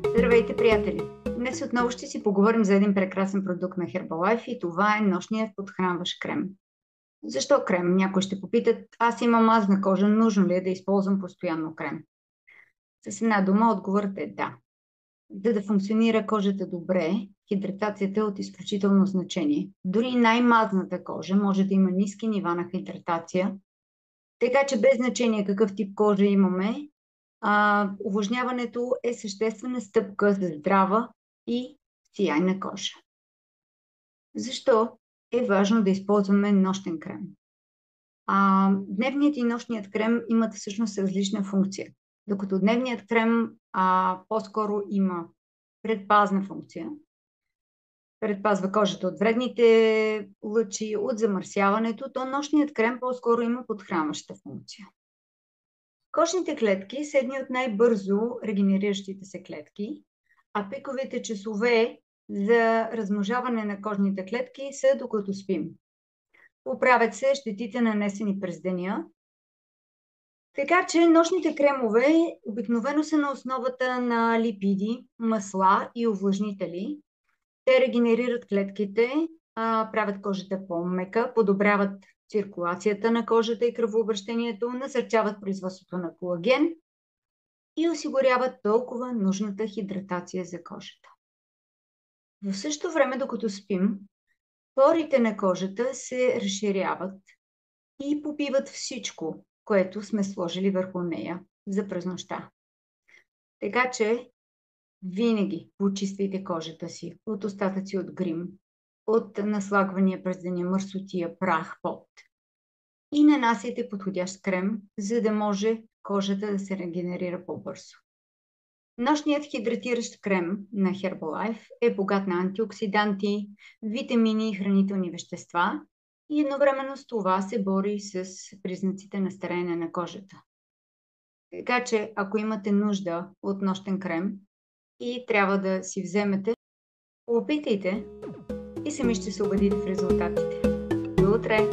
Здравейте, приятели! Днес отново ще си поговорим за един прекрасен продукт на Herbalife и това е нощният подхранващ крем. Защо крем? Някои ще попитат, аз имам мазна кожа, нужно ли е да използвам постоянно крем? С една дума отговорът е да. За да функционира кожата добре, хидратацията е от изключително значение. Дори най-мазната кожа може да има ниски нива на хидратация, така че без значение какъв тип кожа имаме, увлажняването е съществена стъпка за здрава и сияйна кожа. Защо е важно да използваме нощен крем? Дневният и нощният крем имат всъщност различна функция. Докато дневният крем по-скоро има предпазна функция, предпазва кожата от вредните лъчи, от замърсяването, то нощният крем по-скоро има подхранваща функция. Кожните клетки са едни от най-бързо регенериращите се клетки, а пиковите часове за размножаване на кожните клетки са докато спим. Поправят се щетите, нанесени през деня. Така че нощните кремове обикновено са на основата на липиди, масла и увлажнители. Те регенерират клетките, правят кожата по-мека, подобряват циркулацията на кожата и кръвообращението, насърчават производството на колаген и осигуряват толкова нужната хидратация за кожата. В същото време, докато спим, порите на кожата се разширяват и попиват всичко, което сме сложили върху нея за през нощта. Така че винаги почиствайте кожата си от остатъци от грим, от наслагвания през деня мърсотия, прах, пот. И нанасяйте подходящ крем, за да може кожата да се регенерира по-бързо. Нощният хидратиращ крем на Herbalife е богат на антиоксиданти, витамини и хранителни вещества и едновременно с това се бори с признаците на стареене на кожата. Така че, ако имате нужда от нощен крем и трябва да си вземете, опитайте и сами ще се убедите в резултатите. До утре!